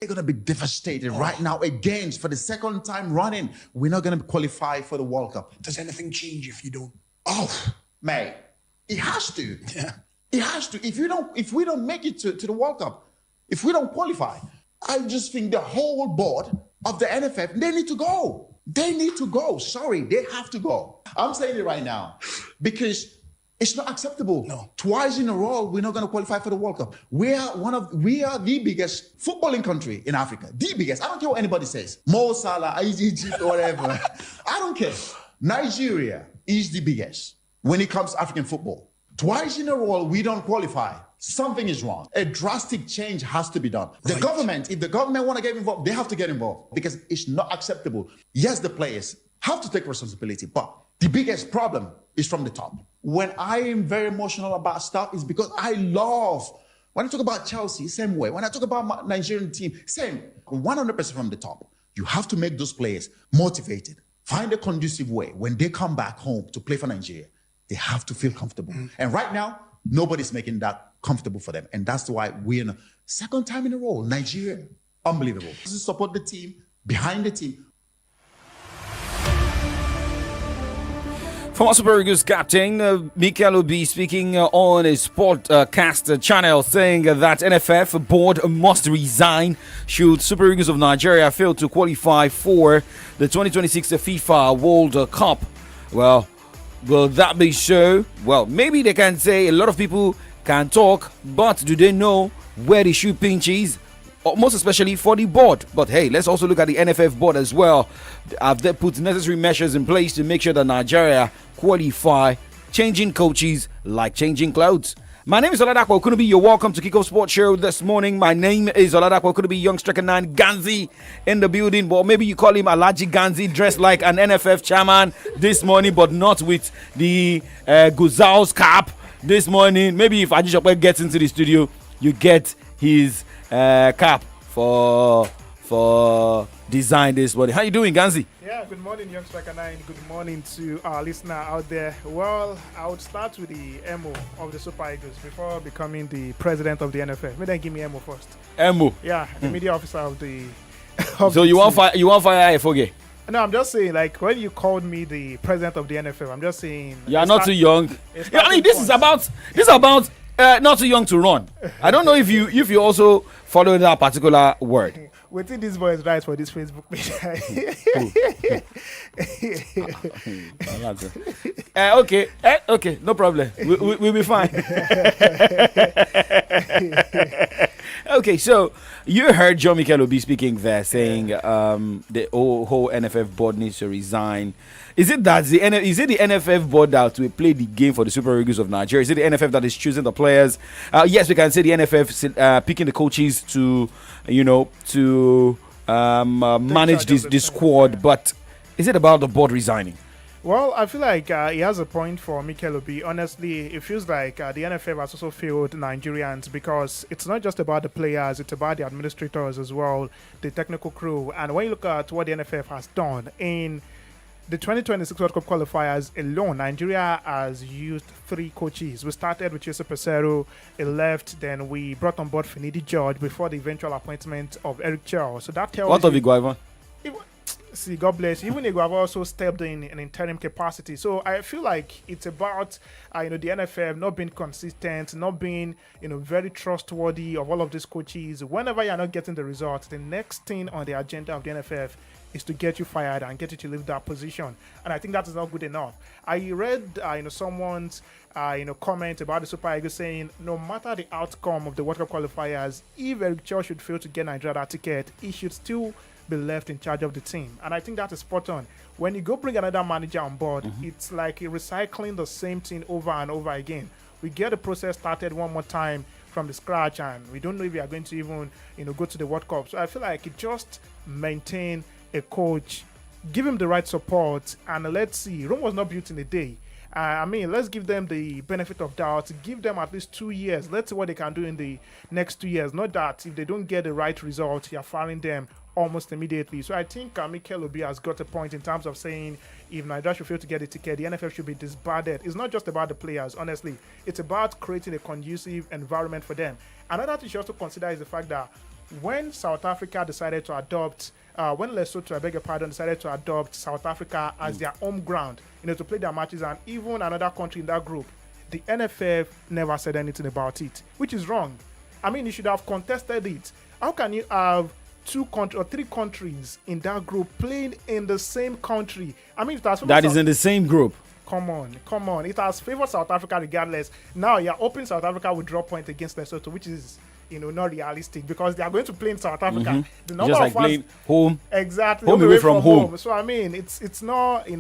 They're going to be devastated right now again for the second time running. We're not going to qualify for the World Cup. Does anything change if you don't? Oh, mate, it has to. Yeah. It has to. If we don't make it to the World Cup, if we don't qualify, I just think the whole board of the NFF, they need to go. They need to go. Sorry, they have to go. I'm saying it right now because it's not acceptable. No. Twice in a row, we're not going to qualify for the World Cup. We are the biggest footballing country in Africa. The biggest. I don't care what anybody says. Mo Salah, Egypt, whatever. I don't care. Nigeria is the biggest when it comes to African football. Twice in a row, we don't qualify. Something is wrong. A drastic change has to be done. The government, if the government want to get involved, they have to get involved because it's not acceptable. Yes, the players have to take responsibility, but the biggest problem is from the top. When I am very emotional about stuff, it's because I love, when I talk about Chelsea, same way. When I talk about my Nigerian team, same. 100% from the top. You have to make those players motivated. Find a conducive way when they come back home to play for Nigeria. They have to feel comfortable. And right now, nobody's making that comfortable for them. And that's why we're in a second time in a row. Nigeria, unbelievable. To support the team, behind the team. Former Super Eagles captain Mikel Obi speaking on a sportcast channel saying that NFF board must resign should Super Eagles of Nigeria fail to qualify for the 2026 FIFA World Cup. Well, will that be so? Well, maybe they can say a lot of people can talk, but do they know where the shoe pinches? Most especially for the board. But hey, let's also look at the NFF board as well. Have they put necessary measures in place to make sure that Nigeria qualify? Changing coaches like changing clothes. My name is Oladapo Okunubi. You're welcome to Kickoff Sports Show this morning. My name is Oladapo Okunubi, YOUNGSTRIKER9 Ganzi in the building. But maybe you call him Alaji Ganzi, dressed like an NFF chairman this morning, but not with the Guzau's cap this morning. Maybe if Ajishokwe gets into the studio, you get his cap for design this morning. How you doing, Ganzi? Yeah, good morning, YOUNGSTRIKER9. Good morning to our listener out there. Well, I would start with the MO of the Super Eagles before becoming the president of the NFF. Maybe give me MO first. MO? Yeah, the media officer of the. So you want fire Ifoge? No, I'm just saying, like, when you called me the president of the NFF, I'm just saying. You are not too young. Yeah, I mean, this is about not too young to run. I don't know if you also follow that particular word. Within this voice right for this Facebook page. Okay, no problem. We'll be fine. Okay, so you heard John Mikel Obi speaking there, saying the whole NFF board needs to resign. Is it the NFF board that will play the game for the Super Eagles of Nigeria? Is it the NFF that is choosing the players? Yes, we can say the NFF picking the coaches to manage this squad, but is it about the board resigning? Well, I feel like he has a point for Mikel Obi. Honestly, it feels like the NFF has also failed Nigerians because it's not just about the players, it's about the administrators as well, the technical crew. And when you look at what the NFF has done in the 2026 World Cup qualifiers alone, Nigeria has used 3 coaches. We started with Joseph Pesero, he left, then we brought on board Finidi George before the eventual appointment of Eric Charles. So that tells what of Iguavan? See, God bless. Even Iguavan also stepped in an interim capacity. So I feel like it's about the NFF not being consistent, not being very trustworthy of all of these coaches. Whenever you're not getting the results, the next thing on the agenda of the NFF is to get you fired and get you to leave that position. And I think that is not good enough. I read someone's comment about the Super Eagles saying no matter the outcome of the World Cup qualifiers, if Eric Charles should fail to get Nigeria that ticket, he should still be left in charge of the team. And I think that is spot on. When you go bring another manager on board, it's like recycling the same thing over and over again. We get the process started one more time from the scratch, and we don't know if we are going to even go to the World Cup. So I feel like it just maintain a coach, give him the right support, and let's see. Rome was not built in a day. Let's give them the benefit of doubt. Give them at least 2 years. Let's see what they can do in the next 2 years. Not that if they don't get the right result, you're firing them almost immediately. So I think Mikel Obi has got a point in terms of saying if Nigeria should fail to get a ticket, the NFF should be disbanded. It's not just about the players, honestly. It's about creating a conducive environment for them. Another thing you should also consider is the fact that when South Africa decided to adopt, when Lesotho, I beg your pardon, decided to adopt South Africa as their home ground, to play their matches, and even another country in that group, the NFF never said anything about it, which is wrong. I mean, you should have contested it. How can you have 2 or 3 countries in that group playing in the same country? I mean, that is in the same group. Come on. It has favored South Africa regardless. Now you're hoping South Africa will draw points against Lesotho, which is not realistic because they are going to play in South Africa. The number just like of fans, playing home. Exactly. Home away from home. So I mean, it's not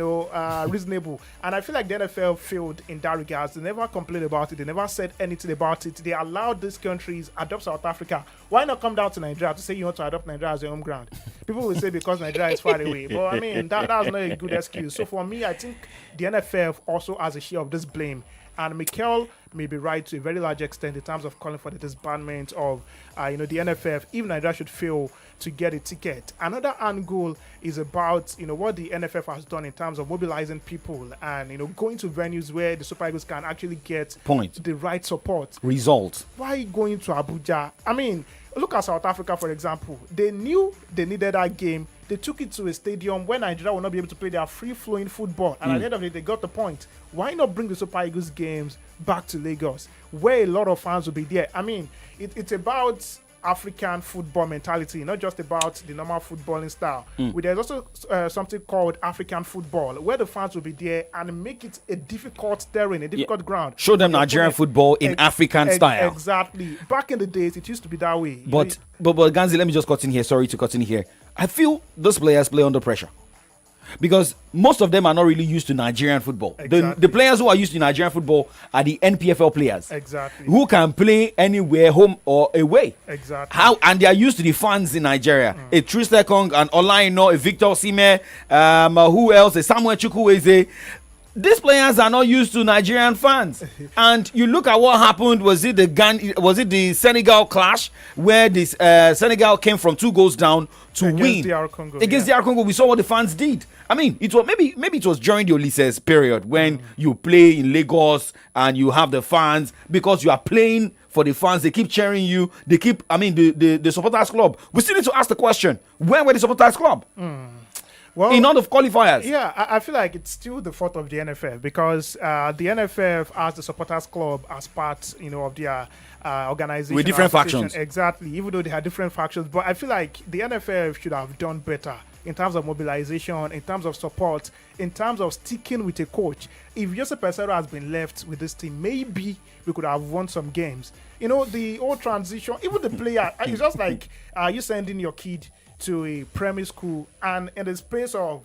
reasonable, and I feel like the NFL failed in that regard. They never complained about it. They never said anything about it. They allowed these countries adopt South Africa. Why not come down to Nigeria to say you want to adopt Nigeria as your home ground? People will say because Nigeria is far away, but I mean that's not a good excuse. So for me, I think the NFL also has a share of this blame. And Mikel may be right to a very large extent in terms of calling for the disbandment of, the NFF, if Nigeria should fail to get a ticket. Another angle is about, what the NFF has done in terms of mobilizing people and, going to venues where the Super Eagles can actually get the right support. Result. Why going to Abuja? I mean, look at South Africa, for example. They knew they needed that game. They took it to a stadium where Nigeria will not be able to play their free-flowing football. And at the end of it, they got the point. Why not bring the Super Eagles games back to Lagos, where a lot of fans will be there? I mean, it's about African football mentality, not just about the normal footballing style. There's also something called African football, where the fans will be there and make it a difficult terrain, a difficult ground. Show them Nigerian football in African style. Exactly. Back in the days, it used to be that way. But Ganzi, let me just cut in here. Sorry to cut in here. I feel those players play under pressure because most of them are not really used to Nigerian football. Exactly. The players who are used to Nigerian football are the NPFL players. Exactly. Who can play anywhere, home or away. Exactly. And they are used to the fans in Nigeria. A Tristan Kong, an Olaino, a Victor Osimhen, who else? A Samuel Chukwueze. These players are not used to Nigerian fans. And you look at what happened. Was it the Senegal clash where this Senegal came from 2 goals down to win against DR Congo? We saw what the fans did. I mean, it was maybe it was during the Ulysses period when you play in Lagos and you have the fans because you are playing for the fans. They keep cheering you. They keep. I mean, the supporters club. We still need to ask the question: where were the supporters club? Well, in all of qualifiers. Yeah, I feel like it's still the fault of the NFF because the NFF has the supporters club as part, of their organization. With different factions. Exactly, even though they had different factions. But I feel like the NFF should have done better in terms of mobilization, in terms of support, in terms of sticking with a coach. If Joseph Pesero has been left with this team, maybe we could have won some games. The whole transition, even the player, it's just like you sending your kid to a primary school and in the space of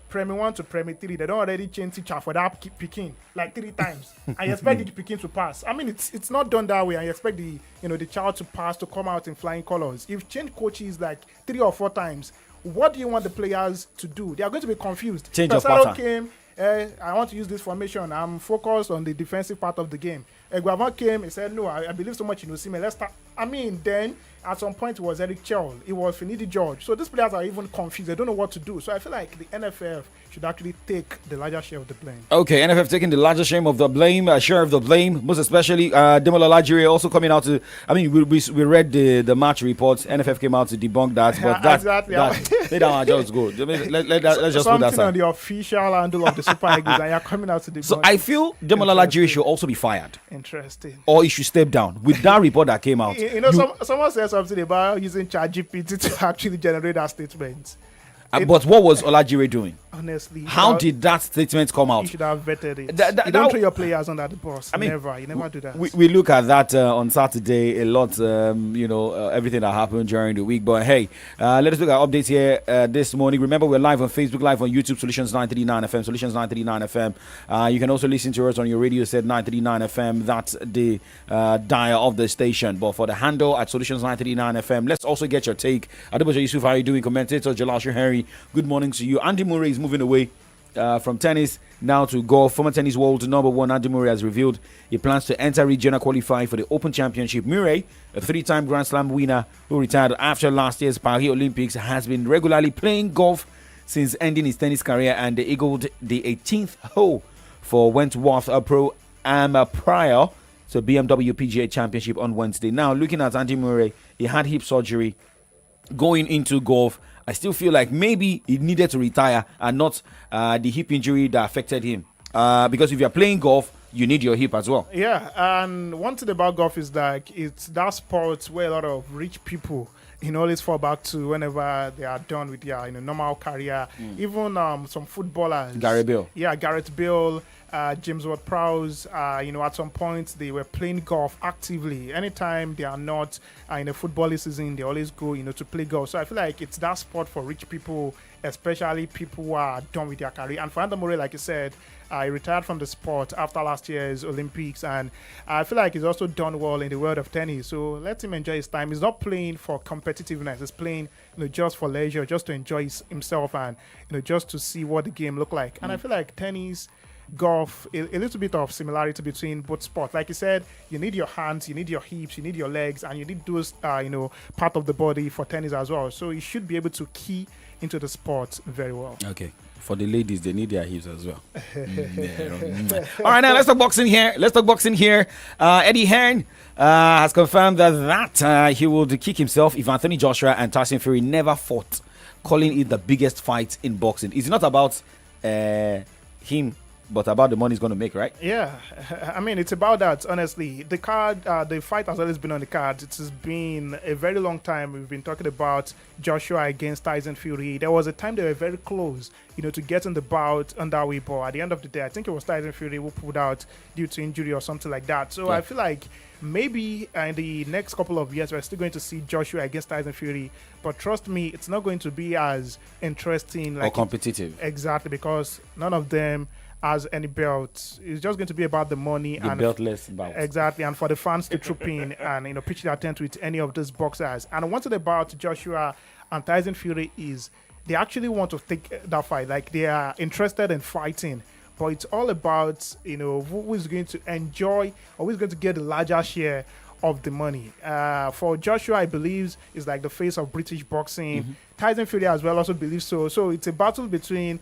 primary 1 to primary 3, they don't already change teacher for that picking like 3 times. And you expect the picking to pass. I mean, it's not done that way. And you expect the child to pass, to come out in flying colors. You've changed coaches like 3 or 4 times. What do you want the players to do? They are going to be confused. Change of pattern. I want to use this formation. I'm focused on the defensive part of the game. Guavon came and said, no, I believe so much in Osimhen. Let's start. I mean, then at some point it was Eric Chell, it was Finidi George. So these players are even confused. They don't know what to do. So I feel like the NFF should actually take the larger share of the blame. Okay, NFF taking the larger share of the blame, most especially Demola Lajire also coming out to. I mean, we read the match reports. NFF came out to debunk that, but exactly. Let that just go. Let's just put that aside. On the official handle of the Super Eagles, and you're coming out to debunk. So I feel Demola Lajire should also be fired. Interesting. Or he should step down with that report that came out. Someone said something about using ChatGPT to actually generate that statement. But what was Olajire doing? Honestly, how did that statement come out? You should have vetted it. You don't throw your players under the bus. I mean, you never do that. We look at that on Saturday a lot. Everything that happened during the week. But hey, let us look at updates here this morning. Remember, we're live on Facebook, live on YouTube, Solutions 939 FM, Solutions 939 FM. You can also listen to us on your radio set 939 FM. That's the dial of the station. But for the handle at Solutions 939 FM, let's also get your take. Adebayo Yusuf, how are you doing? Commentator Jalashu Henry, good morning to you. Andy Murray is moving away from tennis now to golf. Former tennis world number 1 Andy Murray has revealed he plans to enter regional qualifying for the Open Championship. Murray, a 3-time Grand Slam winner who retired after last year's Paris Olympics, has been regularly playing golf since ending his tennis career and eagled the 18th hole for Wentworth Pro Am prior to BMW PGA Championship on Wednesday. Now, looking at Andy Murray, he had hip surgery going into golf, I still feel like maybe he needed to retire and not the hip injury that affected him. Because if you're playing golf, you need your hip as well. Yeah, and one thing about golf is that it's that sport where a lot of rich people always fall back to whenever they are done with their normal career. Even some footballers. Gary Bill. Yeah, Gareth Bale, James Ward-Prowse. At some point they were playing golf actively. Anytime they are not in a football season, they always go to play golf. So I feel like it's that sport for rich people, especially people who are done with their career. And for Fernando Murray, like you said, he retired from the sport after last year's Olympics, and I feel like he's also done well in the world of tennis. So let him enjoy his time. He's not playing for competitiveness. He's playing, just for leisure, just to enjoy himself and just to see what the game look like. And I feel like tennis, golf, a little bit of similarity between both sports. Like you said, you need your hands, you need your hips, you need your legs, and you need those, part of the body for tennis as well. So you should be able to key into the sport very well. Okay. For the ladies, they need their hips as well. All right, now let's talk boxing here. Eddie Hearn has confirmed that he would kick himself if Anthony Joshua and Tyson Fury never fought, calling it the biggest fight in boxing. It's not about him, but about the money he's going to make, right? Yeah, I mean, it's about that, honestly. The card, the fight has always been on the card. It has been a very long time. We've been talking about Joshua against Tyson Fury. There was a time they were very close, to getting the bout underway, but at the end of the day, I think it was Tyson Fury who pulled out due to injury or something like that. So I feel like maybe in the next couple of years, we're still going to see Joshua against Tyson Fury. But trust me, it's not going to be as interesting. Or competitive. Exactly, because none of them has any belt. It's just going to be about the money the and beltless bout. Exactly, and for the fans to troop in and pitch their tent with any of these boxers. And one thing about Joshua and Tyson Fury is they actually want to take that fight. Like, they are interested in fighting, but it's all about who is going to enjoy or who is going to get the larger share of the money. For Joshua, I believe, is like the face of British boxing. Tyson Fury as well also believes so. So it's a battle between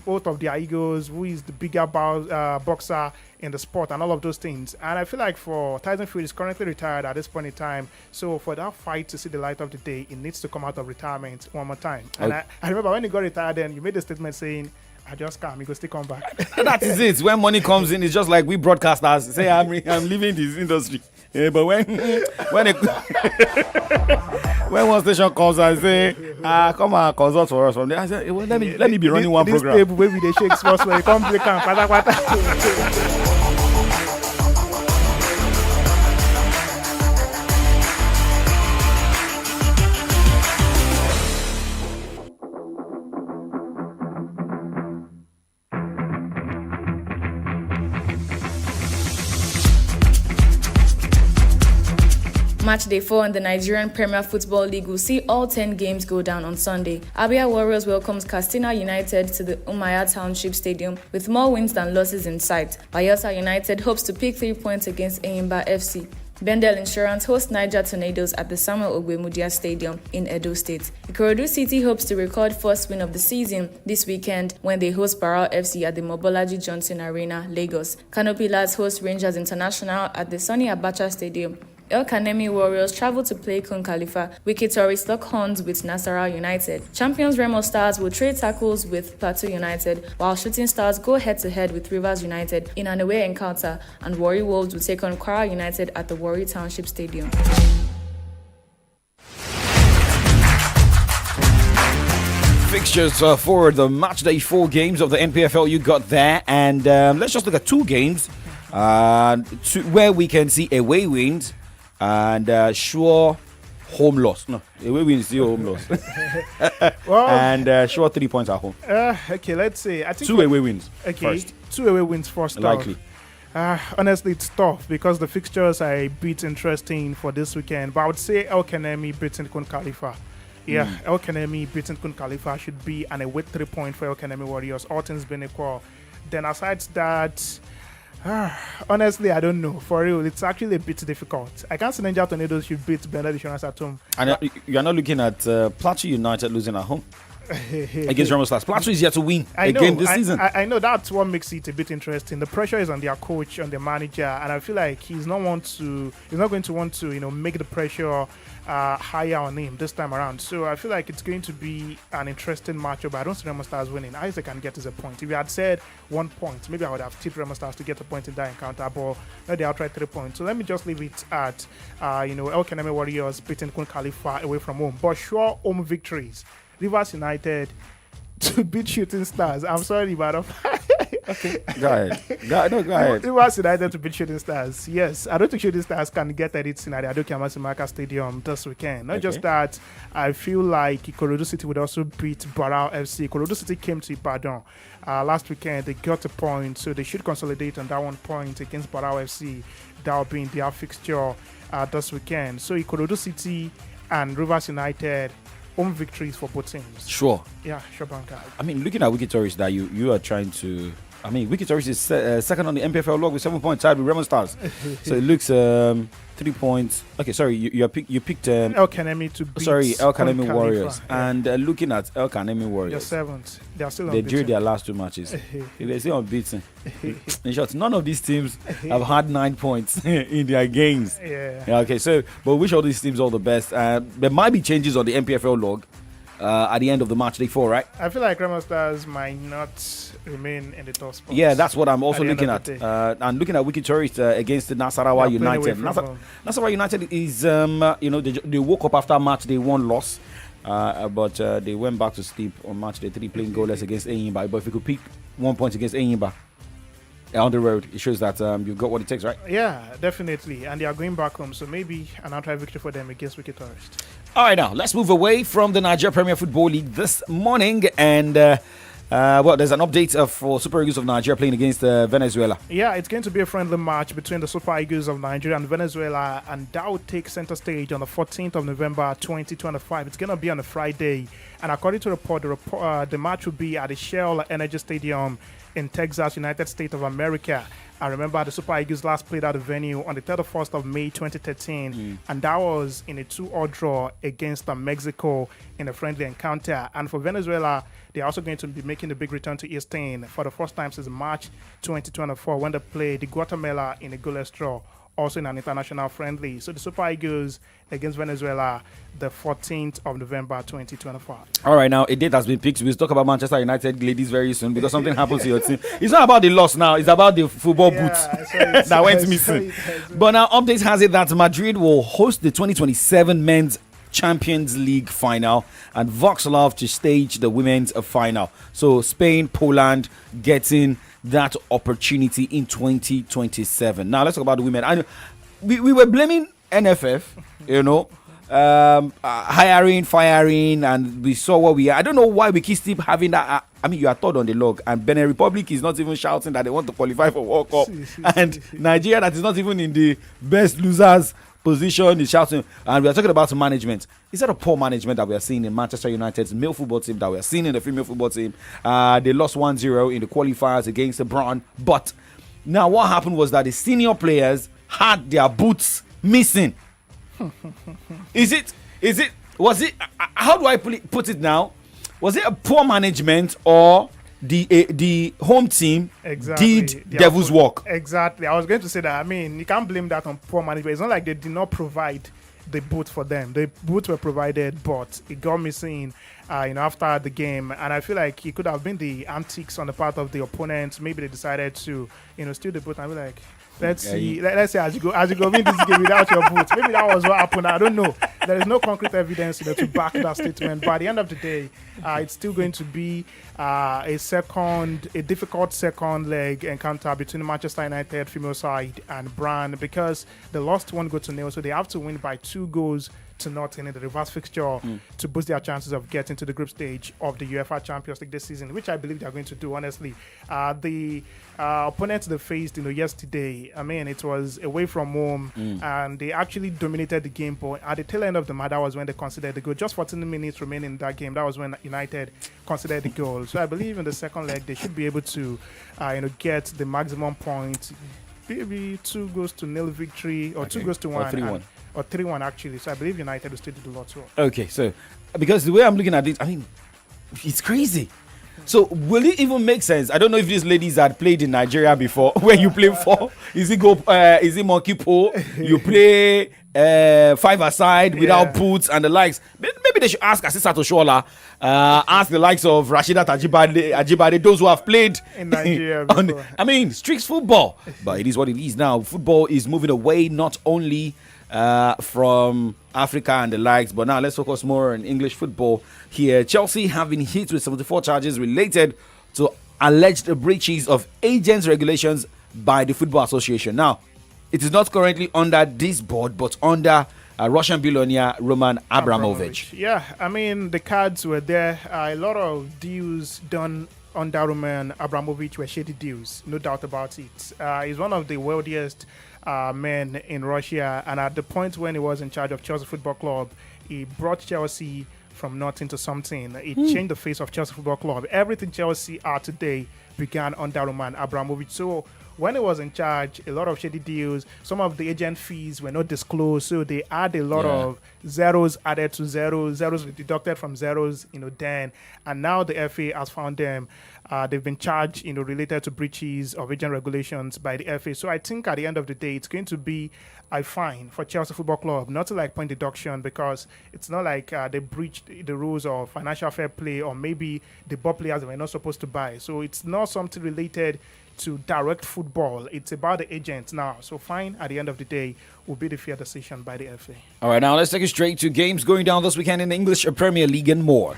both of their egos, who is the bigger boxer in the sport and all of those things. And I feel like for Tyson Fury, is currently retired at this point in time. So for that fight to see the light of the day, it needs to come out of retirement one more time. And I remember when he got retired, then you made a statement saying, I just can't, because still come back. That is it. When money comes in, it's just like we broadcasters say, I'm leaving this industry. Yeah, but when when one station comes and say, come and consult for us from there, I say, well, let me be running one program. This baby, they shake sports when they come play camp. Match day 4 in the Nigerian Premier Football League will see all 10 games go down on Sunday. Abia Warriors welcomes Katsina United to the Umuahia Township Stadium with more wins than losses in sight. Bayelsa United hopes to pick 3 points against Enyimba FC. Bendel Insurance hosts Niger Tornadoes at the Samuel Ogbemudia Stadium in Edo State. Ikorodu City hopes to record first win of the season this weekend when they host Barao FC at the Mobolaji Johnson Arena, Lagos. Kano Pillars host Rangers International at the Sonny Abacha Stadium. El Kanemi Warriors travel to play Kun Khalifa. Wiki Tourist lock horns with Nasarawa United. Champions Remo Stars will trade tackles with Plateau United, while Shooting Stars go head-to-head with Rivers United in an away encounter, and Warri Wolves will take on Kwara United at the Warri Township Stadium. Fixtures for the matchday 4 games of the NPFL you got there, and let's just look at 2 games where we can see away wins and sure home loss. No, away wins, still home loss. Well, and sure 3 points at home. Okay, let's say I think 2 away wins. Okay, first. 2 away wins first. Likely. Honestly, it's tough because the fixtures are a bit interesting for this weekend. But I would say El Kanemi beating Kun Khalifa. Yeah, El Kanemi beating Kun Khalifa should be an away 3 point for El Kanemi Warriors. All things being equal. Then aside that, honestly, I don't know. For real, it's actually a bit difficult. I can't see Niger Tornadoes should beat Bendel Insurance at home. And you're not looking at Plateau United losing at home against Remo Stars. Plateau is yet to win again this season. I know that's what makes it a bit interesting. The pressure is on their coach, on their manager, and I feel like he's not going to want to, make the pressure higher on him this time around. So I feel like it's going to be an interesting matchup. But I don't see Remo Stars winning. Isaac can get us a point. If you had said 1 point, maybe I would have tipped Remo Stars to get a point in that encounter. But no, they outright 3 points. So let me just leave it at El Kaneme Warriors beating Kun Khalifa away from home. But sure, home victories. Rivers United to beat Shooting Stars. I'm sorry, but Okay, go ahead. Go ahead. Rivers United to beat Shooting Stars. Yes, I don't think Shooting Stars can get at it in the Adoke Amasimaka Stadium this weekend. Not just that, I feel like Ikorodu City would also beat Barao FC. Ikorodu City came to Ibadan last weekend. They got a point, so they should consolidate on that 1 point against Barao FC. That will be in their fixture this weekend. So Ikorodu City and Rivers United, home victories for both teams. Sure. Yeah, sure, Banka. I mean, looking at Wiki Tourist, that you are trying to. I mean, Wiki Tourist is second on the MPFL log with 7 points, tied with Remo Stars. So it looks 3 points. Okay, sorry, you picked El Kanemi to beat El Kanemi Khalifa. Warriors. Yeah. And looking at El Kanemi Warriors, They're 7th. They are still they unbeaten. drew their last 2 matches. They're still unbeaten. In short, none of these teams have had 9 points in their games. Yeah. Okay, so but wish all these teams all the best. There might be changes on the MPFL log at the end of the match day 4, right? I feel like Remo Stars might not remain in the top spot. Yeah, that's what I'm also At the end looking of at. the day. And looking at Wiki Tourist against the Nasarawa They're playing away United. from home. Nasarawa United is, they woke up after match day 1 loss, but they went back to sleep on match day 3 playing goalless against Enyimba. But if you could pick 1 point against Enyimba on the road, it shows that you've got what it takes, right? Yeah, definitely. And they are going back home, so maybe an outright victory for them against Wicked Tourist. All right, now let's move away from the Nigeria Premier Football League this morning. And, there's an update for Super Eagles of Nigeria playing against Venezuela. Yeah, it's going to be a friendly match between the Super Eagles of Nigeria and Venezuela, and that will take center stage on the 14th of November 2025. It's going to be on a Friday, and according to the match will be at the Shell Energy Stadium in Texas, United States of America. I remember the Super Eagles last played at the venue on the 31st of May 2013, and that was in a 2-2 draw against Mexico in a friendly encounter. And for Venezuela, they're also going to be making a big return to Houston for the first time since March 2024 when they played the Guatemala in a goalless draw, also in an international friendly. So the Super Eagles against Venezuela, the 14th of November 2025. All right, now a date has been picked. We'll talk about Manchester United ladies very soon because something happens to your team. It's not about the loss now, it's about the football boots that went missing. But now updates has it that Madrid will host the 2027 Men's Champions League final and Vauxhall to stage the women's final. So Spain, Poland getting that opportunity in 2027. Now let's talk about the women. We were blaming NFF, hiring, firing, and we saw what we are. I don't know why we keep having that. I mean, you are third on the log, and Benin Republic is not even shouting that they want to qualify for World Cup, and Nigeria, that is not even in the best losers position, is shouting. And we are talking about management. Is that a poor management that we are seeing in Manchester United's male football team, that we are seeing in the female football team? They lost 1-0 in the qualifiers against the Brown, but now what happened was that the senior players had their boots missing. Was it how do I put it now? Was it a poor management, or the home team did devil's work? Exactly. I was going to say that. I mean, you can't blame that on poor management. It's not like they did not provide the boot for them. The boots were provided, but it got missing after the game. And I feel like it could have been the antics on the part of the opponents. Maybe they decided to steal the boot and be like, let's see as you go win this game without your boots. Maybe that was what happened. I don't know. There is no concrete evidence to back that statement. But at the end of the day, it's still going to be a difficult second leg encounter between Manchester United female side and Brand, because they lost 1-0, so they have to win by 2-0 in the reverse fixture to boost their chances of getting to the group stage of the UEFA Champions League this season, which I believe they're going to do, honestly. The opponents they faced yesterday, I mean, it was away from home, and they actually dominated the game, but at the tail end of the match, that was when they considered the goal. Just 14 minutes remaining in that game, that was when United considered the goal. So I believe in the second leg, they should be able to get the maximum point, maybe 2-0 victory, or 2-1, or 3-1. Or 3-1 actually. So I believe United will still do the lot too. Okay, so because the way I'm looking at it, I mean, it's crazy. So will it even make sense? I don't know if these ladies had played in Nigeria before, where you play for. Is it monkey pole? You play 5-a-side without boots and the likes. Maybe they should ask Asisa Toshola, ask the likes of Rashida Ajibade, those who have played in Nigeria before. I mean, streaks football. But it is what it is now. Football is moving away not only from Africa and the likes, but now let's focus more on English football here. Chelsea have been hit with 74 charges related to alleged breaches of agents' regulations by the Football Association. Now, it is not currently under this board, but under Russian billionaire Roman Abramovich. Yeah, I mean, the cards were there. A lot of deals done under Roman Abramovich were shady deals, no doubt about it. He's one of the wealthiest men in Russia, and at the point when he was in charge of Chelsea Football Club, he brought Chelsea from nothing to something. It changed the face of Chelsea Football Club. Everything Chelsea are today began under Roman Abramovich. So when he was in charge, a lot of shady deals, some of the agent fees were not disclosed, so they had a lot of zeros added to zeros were deducted from zeros, then, and now the FA has found them. They've been charged, related to breaches of agent regulations by the FA. So I think at the end of the day, it's going to be a fine for Chelsea Football Club, not like point deduction, because it's not like they breached the rules of financial fair play, or maybe they bought players they were not supposed to buy. So it's not something related to direct football. It's about the agents now. So fine, at the end of the day, will be the fair decision by the FA. All right, now let's take it straight to games going down this weekend in the English Premier League and more.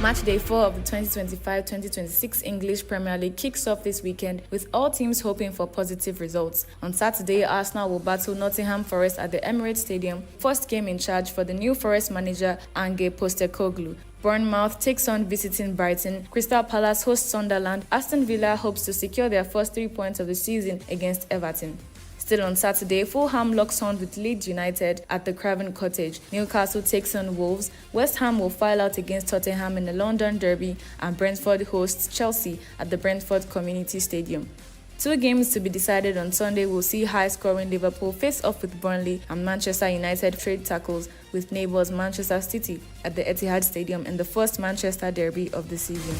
Match day 4 of the 2025-2026 English Premier League kicks off this weekend, with all teams hoping for positive results. On Saturday, Arsenal will battle Nottingham Forest at the Emirates Stadium, first game in charge for the new Forest manager Ange Postecoglou. Bournemouth takes on visiting Brighton. Crystal Palace hosts Sunderland. Aston Villa hopes to secure their first 3 points of the season against Everton. Still on Saturday, Fulham locks horns with Leeds United at the Craven Cottage. Newcastle takes on Wolves. West Ham will file out against Tottenham in the London Derby, and Brentford hosts Chelsea at the Brentford Community Stadium. 2 games to be decided on Sunday will see high-scoring Liverpool face off with Burnley, and Manchester United trade tackles with neighbours Manchester City at the Etihad Stadium in the first Manchester Derby of the season.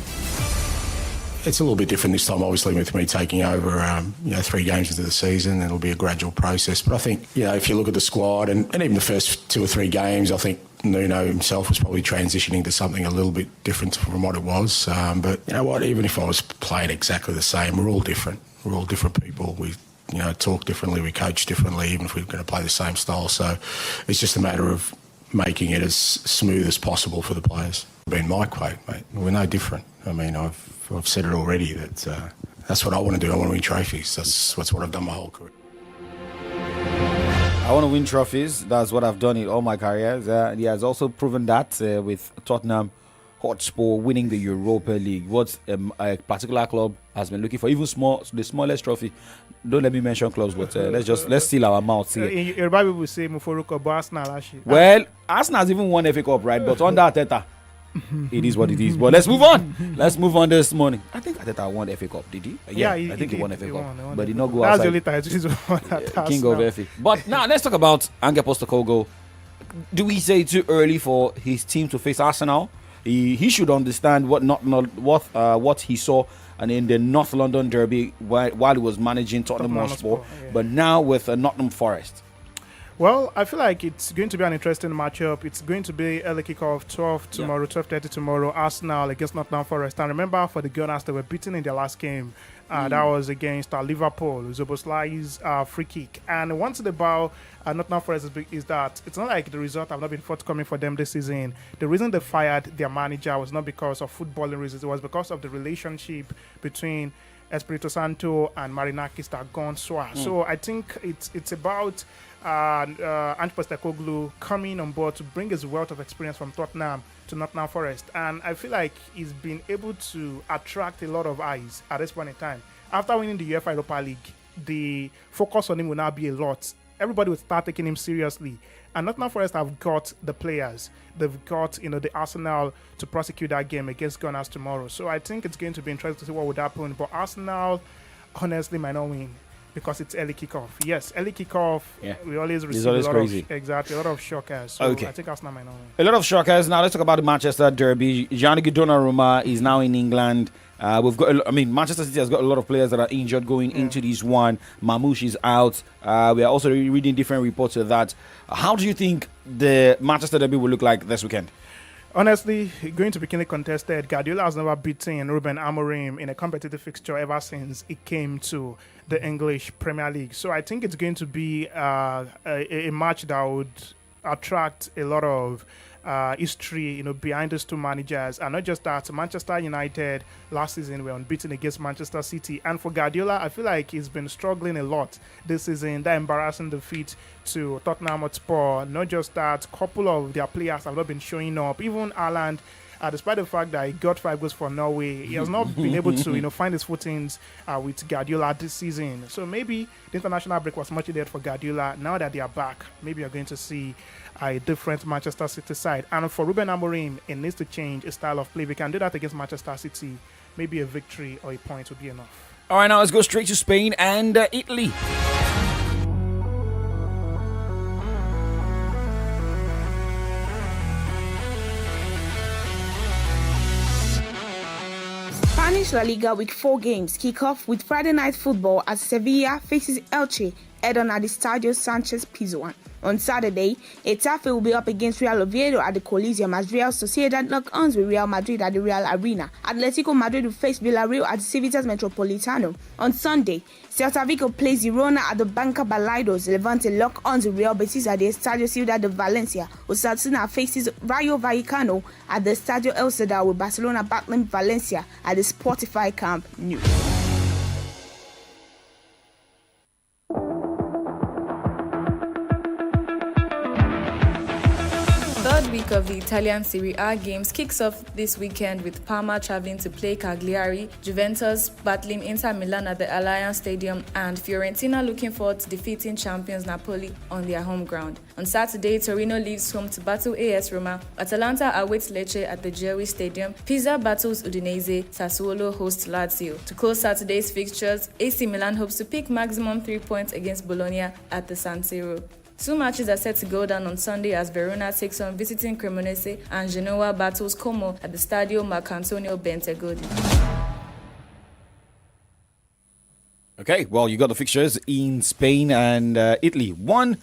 It's a little bit different this time, obviously, with me taking over, 3 games into the season. It'll be a gradual process. But I think, if you look at the squad and even the first 2 or 3 games, I think Nuno himself was probably transitioning to something a little bit different from what it was. But you know what, even if I was playing exactly the same, we're all different. We're all different people. We talk differently, we coach differently, even if we're going to play the same style. So it's just a matter of making it as smooth as possible for the players. Being my quote, mate, we're no different. I mean, I've said it already that that's what I want to do. I want to win trophies. That's what I've done my whole career. I want to win trophies. That's what I've done in all my careers. He has also proven that with Tottenham Hotspur winning the Europa League. What a particular club has been looking for, even the smallest trophy. Don't let me mention clubs, but let's seal our mouths here. Everybody will say Muforuko, but Arsenal actually. Well, Arsenal has even won FA Cup, right? But under Arteta, it is what it is. But let's move on. Let's move on this morning. I think Arteta won FA Cup, did he? Yeah, I think he won FA Cup. Won, but did not go outside. That's the only title he's won. King of FA. But now let's talk about Ange Postecoglou. Do we say too early for his team to face Arsenal? He should understand what he saw and in the North London Derby while he was managing Tottenham Hotspur, but now with Nottingham Forest. Well, I feel like it's going to be an interesting matchup. It's going to be early kickoff 12:30 tomorrow. Arsenal against Nottingham Forest. And remember, for the Gunners, they were beaten in their last game. That was against Liverpool, Zoboslai's free kick. And once the ball, Nottingham Forest is that it's not like the result have not been forthcoming for them this season. The reason they fired their manager was not because of footballing reasons. It was because of the relationship between Espirito Santo and Marinakis that gone sour. So I think it's about Ange Postecoglou coming on board to bring his wealth of experience from Tottenham to Nottingham Forest, and I feel like he's been able to attract a lot of eyes at this point in time. After winning the UEFA Europa League, the focus on him will now be a lot. Everybody will start taking him seriously, and Nottingham Forest have got the players. They've got the Arsenal to prosecute that game against Gunners tomorrow. So I think it's going to be interesting to see what would happen. But Arsenal honestly might not win. because it's early kickoff. Yes, early kickoff. Yeah. We always receive always a lot crazy. a lot of shockers. So Okay. I think Arsenal might not win. A lot of shockers. Now let's talk about the Manchester derby. Gianni Donnarumma is now in England. We've got, Manchester City has got a lot of players that are injured going into this one. Mamouche is out. We are also reading different reports of that. How do you think the Manchester derby will look like this weekend? Honestly, going to be keenly contested. Guardiola has never beaten Ruben Amorim in a competitive fixture ever since it came to the English Premier League. So I think it's going to be a match that would attract a lot of history, behind those two managers. And not just that, Manchester United last season were unbeaten against Manchester City. And for Guardiola, I feel like he's been struggling a lot this season. That embarrassing defeat to Tottenham Hotspur. Not just that, couple of their players have not been showing up. Even Haaland, despite the fact that he got 5 goals for Norway, he has not been able to, find his footings with Guardiola this season. So maybe the international break was much needed for Guardiola. Now that they are back, maybe you're going to see a different Manchester City side. And for Ruben Amorim, it needs to change his style of play. If we can do that against Manchester City, maybe a victory or a point would be enough. All right, now let's go straight to Spain and Italy. Spanish La Liga Week 4 games kick off with Friday night football as Sevilla faces Elche, head on at the Stadio Sanchez Pizjuan. On Saturday, Getafe will be up against Real Oviedo at the Coliseum as Real Sociedad lock arms with Real Madrid at the Real Arena. Atletico Madrid will face Villarreal at Civitas Metropolitano. On Sunday, Celta Vigo plays Girona at the Banca Balaidos. Levante lock arms with Real Betis at the Estadio Ciudad de Valencia. Osasuna faces Rayo Vallecano at the Estadio El Sadar with Barcelona battling Valencia at the Spotify Camp Nou. Third week of the Italian Serie A games kicks off this weekend with Parma traveling to play Cagliari, Juventus battling Inter Milan at the Allianz Stadium, and Fiorentina looking forward to defeating champions Napoli on their home ground. On Saturday, Torino leaves home to battle AS Roma, Atalanta awaits Lecce at the Gewi Stadium, Pisa battles Udinese, Sassuolo hosts Lazio. To close Saturday's fixtures, AC Milan hopes to pick maximum 3 points against Bologna at the San Siro. 2 matches are set to go down on Sunday as Verona takes on visiting Cremonese and Genoa battles Como at the Stadio Marcantonio Bentegodi. Okay, well, you got the fixtures in Spain and Italy. One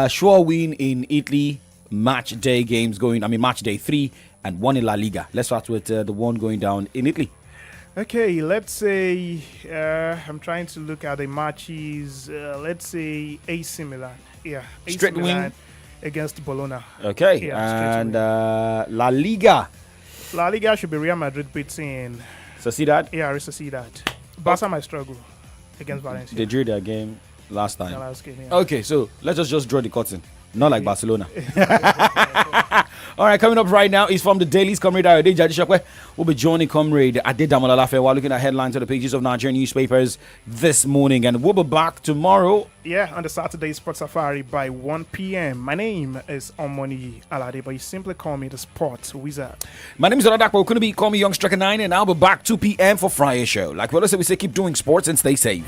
sure win in Italy, match day 3, and one in La Liga. Let's start with the one going down in Italy. Okay, let's say I'm trying to look at the matches. Let's say AC Milan. Yeah, AC Straight Milan win against Bologna. Okay, Yeah, and La Liga. La Liga should be Real Madrid beating Sociedad. Real Sociedad. Barca might struggle against Valencia. They drew their game last time. The last game, yeah. Okay, so let's just draw the curtain. Not like Barcelona. All right, coming up right now is from the Dailies, Comrade Ayode Jadishakwe. We'll be joining Comrade Ade Damalalafe while looking at headlines of the pages of Nigerian newspapers this morning. And we'll be back tomorrow. Yeah, on the Saturday Sports Safari by 1 p.m. My name is Omoni Alade, but you simply call me the Sports Wizard. My name is Oladakwa. Couldn't be call me YOUNGSTRIKER9, and I'll be back 2 p.m. for Friday show. Like we always say, keep doing sports and stay safe.